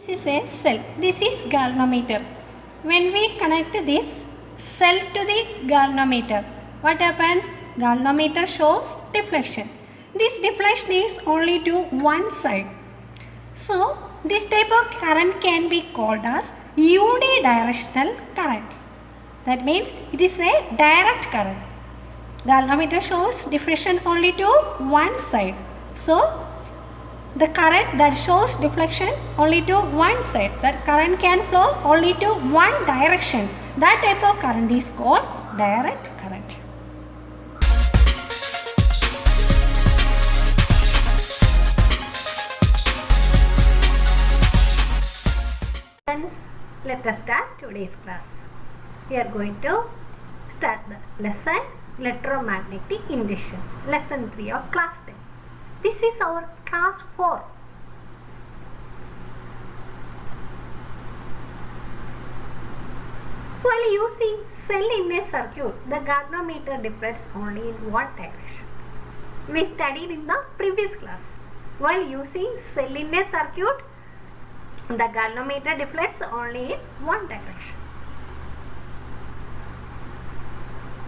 This is a cell. This is galvanometer. When we connect this cell to the galvanometer, what happens? Galvanometer shows deflection. This deflection is only to one side. So, this type of current can be called as unidirectional current. That means it is a direct current. Galvanometer shows deflection only to one side. So, the current that shows deflection only to one side. That current can flow only to one direction. That type of current is called direct current. Friends, let us start today's class. We are going to start the lesson electromagnetic induction. Lesson 3 of class 10. This is our class 4. While using cell in a circuit, the galvanometer deflects only in one direction. We studied in the previous class. While using cell in a circuit, the galvanometer deflects only in one direction.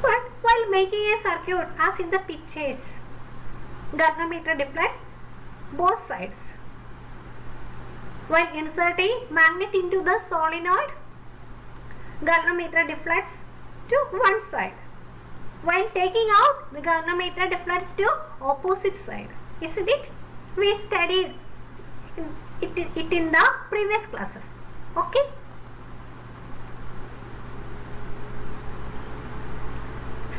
But while making a circuit, as in the pictures, galvanometer deflects both sides. While inserting magnet into the solenoid, galvanometer deflects to one side. While taking out, the galvanometer deflects to opposite side. Isn't it? We studied it in the previous classes. Okay?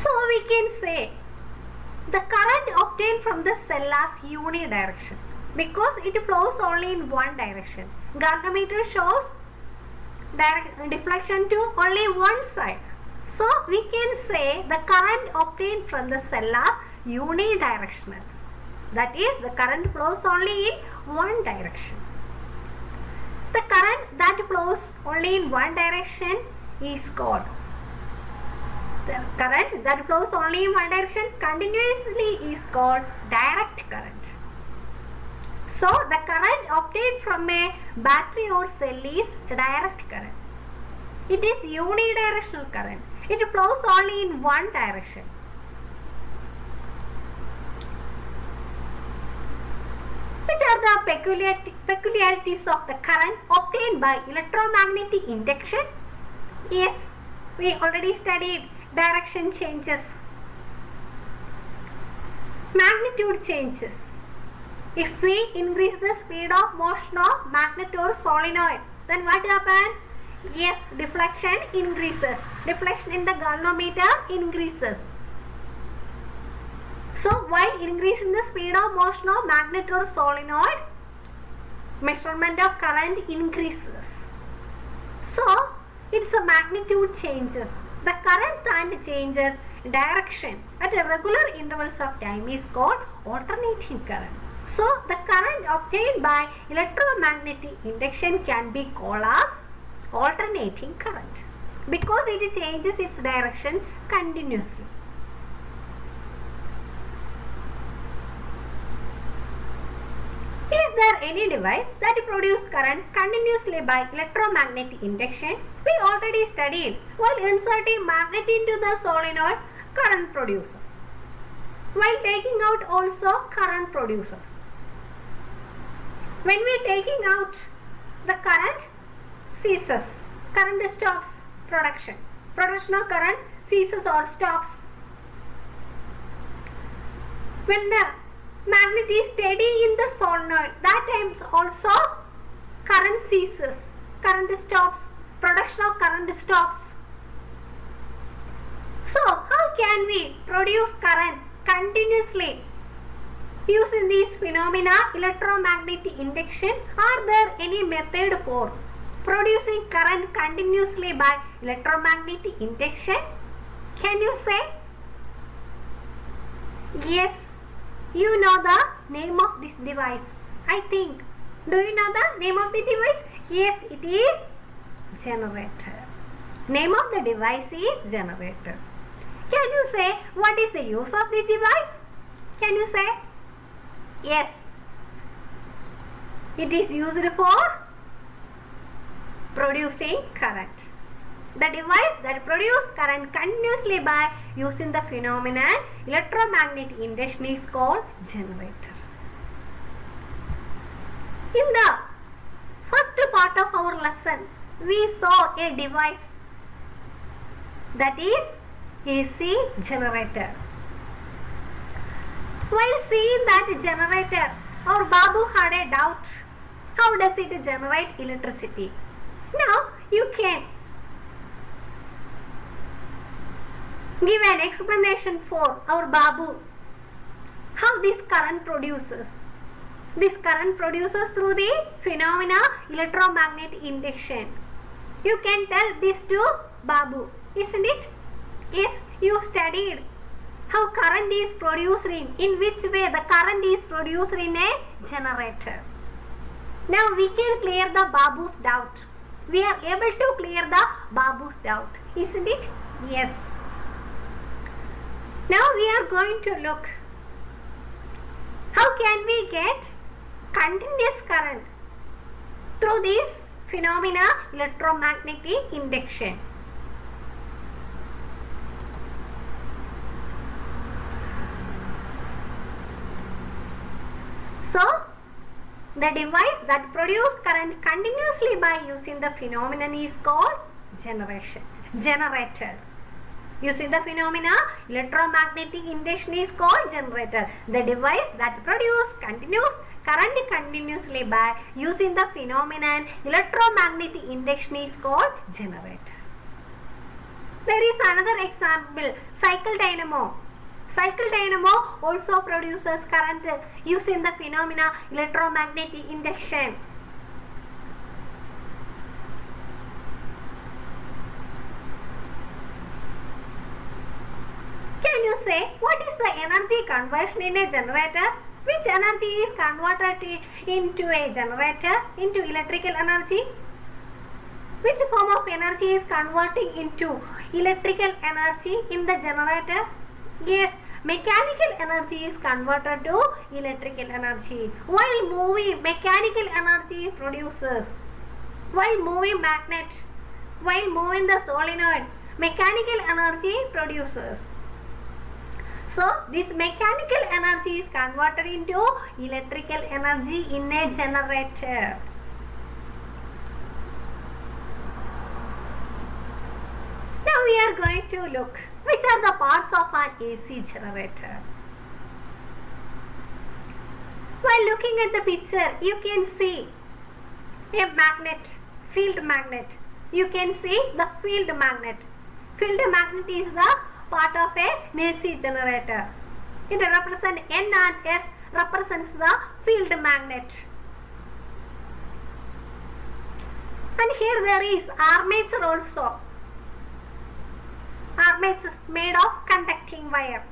So we can say the current obtained from the cell is unidirectional because it flows only in one direction. Galvanometer shows deflection to only one side. So we can say the current obtained from the cell is unidirectional. That is, the current flows only in one direction. The current that flows only in one direction is called the current that flows only in one direction continuously is called direct current. So, the current obtained from a battery or cell is direct current. It is unidirectional current. It flows only in one direction. Which are the peculiarities of the current obtained by electromagnetic induction? Yes, we already studied direction changes, magnitude changes. If we increase the speed of motion of magnet or solenoid, then what happens? Yes, deflection increases. Deflection in the galvanometer increases. So, while increasing the speed of motion of magnet or solenoid, measurement of current increases. So, its magnitude changes. The current and changes direction at regular intervals of time is called alternating current. So, the current obtained by electromagnetic induction can be called as alternating current because it changes its direction continuously. Is there any device that produces current continuously by electromagnetic induction? We already studied. While inserting magnet into the solenoid, current produces. While taking out also, current produces. When we are taking out, the current ceases. Current stops production. Production of current ceases or stops. When the magnet is steady in the solenoid, that times also current ceases. Current stops. Production of current stops. So, how can we produce current continuously? Using these phenomena, electromagnetic induction, are there any method for producing current continuously by electromagnetic induction? Can you say? Yes, you know the name of this device. I think. Do you know the name of the device? Yes, it is generator. Name of the device is generator. Can you say what is the use of this device? Can you say? Yes, it is used for producing current. The device that produces current continuously by using the phenomenon electromagnetic induction is called generator. In the first part of our lesson, we saw a device that is AC generator. While seeing that generator, our Babu had a doubt. How does it generate electricity? Now you can give an explanation for our Babu how this current produces. This current produces through the phenomena electromagnetic induction. You can tell this to Babu, isn't it? Yes, you studied how current is produced in which way the current is produced in a generator. Now we can clear the Babu's doubt. We are able to clear the Babu's doubt, isn't it? Yes. Now we are going to look how can we get continuous current through this phenomena electromagnetic induction. So, the device that produces current continuously by using the phenomenon is called generator. Using the phenomena electromagnetic induction is called generator. The device that produces continuous current continuously by using the phenomenon electromagnetic induction is called generator. There is another example, cycle dynamo. Cycle dynamo also produces current using the phenomena electromagnetic induction. Can you say what is the energy conversion in a generator? Which energy is converted into a generator, into electrical energy? Which form of energy is converting into electrical energy in the generator? Yes, mechanical energy is converted to electrical energy. While moving, mechanical energy produces. While moving magnet, while moving the solenoid, mechanical energy produces. So, this mechanical energy is converted into electrical energy in a generator. Now we are going to look which are the parts of an AC generator. While looking at the picture, you can see a magnet, field magnet. You can see the field magnet. Field magnet is the part of an AC generator. It represents N and S represents the field magnet. And here there is armature also. Armature made of conducting wire.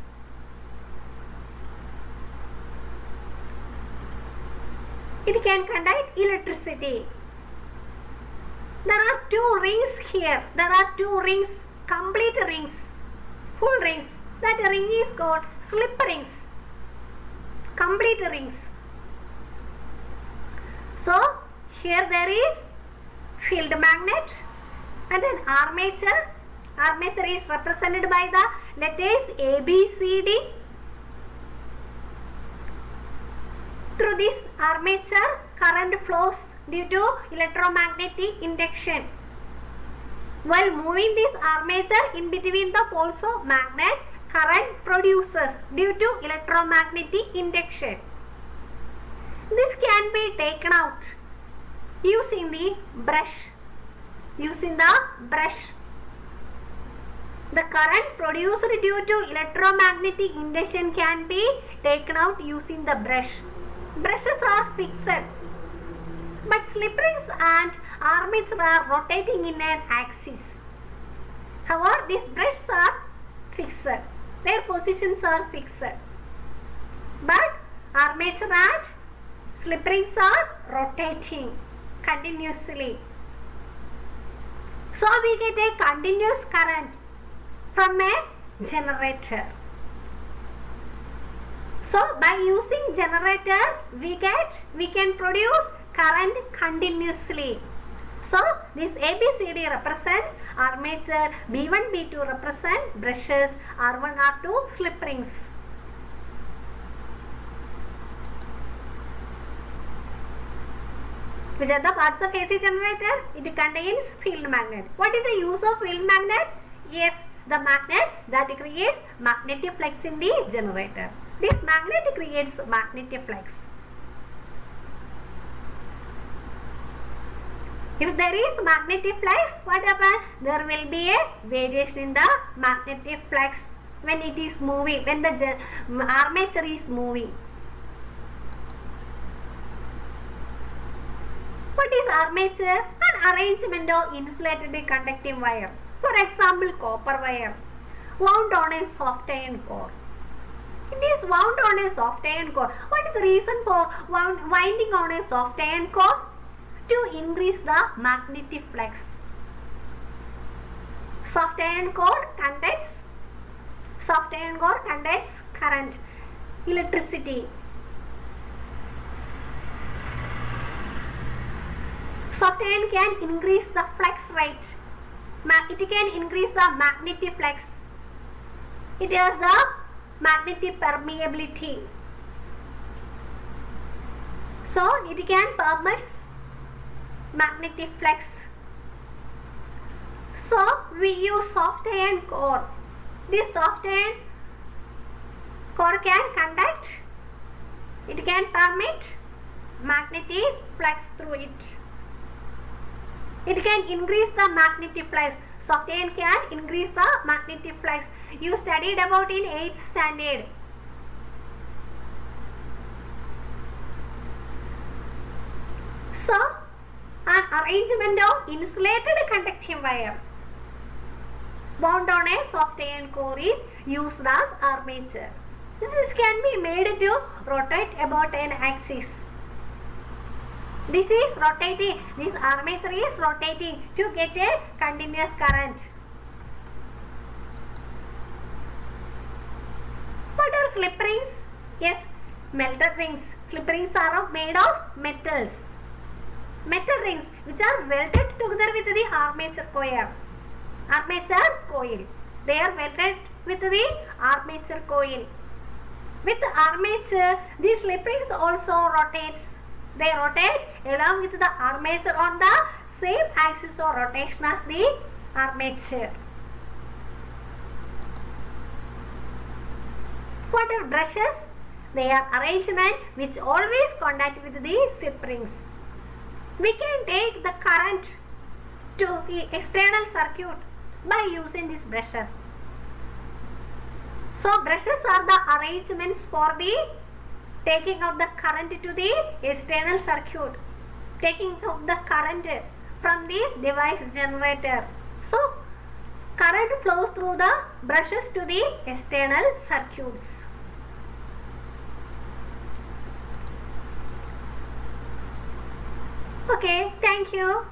It can conduct electricity. There are two rings here. There are two rings, complete rings, full rings. That ring is called slip rings, complete rings. So, here there is field magnet and an armature. Armature is represented by the letters A, B, C, D. Through this armature, current flows due to electromagnetic induction. While moving this armature in between the poles of magnet, current produces due to electromagnetic induction. This can be taken out using the brush. Using the brush. The current produced due to electromagnetic induction can be taken out using the brush. Brushes are fixed, but slip rings and armature are rotating in an axis. However, these brushes are fixed. Their positions are fixed. But armature and slip rings are rotating continuously. So we get a continuous current from a generator. So by using generator we can produce current continuously. So this ABCD represents armature, B1, B2 represent brushes, R1, R2 slip rings. Which are the parts of AC generator? It contains field magnet. What is the use of field magnet? Yes, the magnet that creates magnetic flux in the generator. This magnet creates magnetic flux. If there is magnetic flux, what happens? There will be a variation in the magnetic flux when it is moving, when the armature is moving. What is armature? An arrangement of insulated conducting wire. For example, copper wire wound on a soft iron core. It is wound on a soft iron core. What is the reason for winding on a soft iron core? To increase the magnetic flux. Soft iron core conducts current, electricity. Soft iron can increase the flux rate. It can increase the magnetic flux. It has the magnetic permeability. So it can permit magnetic flux. So we use soft iron core. This soft iron core can conduct. It can permit magnetic flux through it. It can increase the magnetic flux. Soft iron can increase the magnetic flux. You studied about in 8th standard. So, an arrangement of insulated conducting wire wound on a soft iron core is used as armature. This can be made to rotate about an axis. This is rotating, this armature is rotating to get a continuous current. What are slip rings? Yes, melted rings. Slip rings are made of metals. Metal rings which are welded together with the armature coil. They are welded with the armature coil. With the armature, these slip rings also rotates. They rotate along with the armature on the same axis of rotation as the armature. What are brushes? They are arrangements which always contact with the slip rings. We can take the current to the external circuit by using these brushes. So brushes are the arrangements for the taking out the current to the external circuit, taking out the current from this device generator. So current flows through the brushes to the external circuits. Okay, thank you.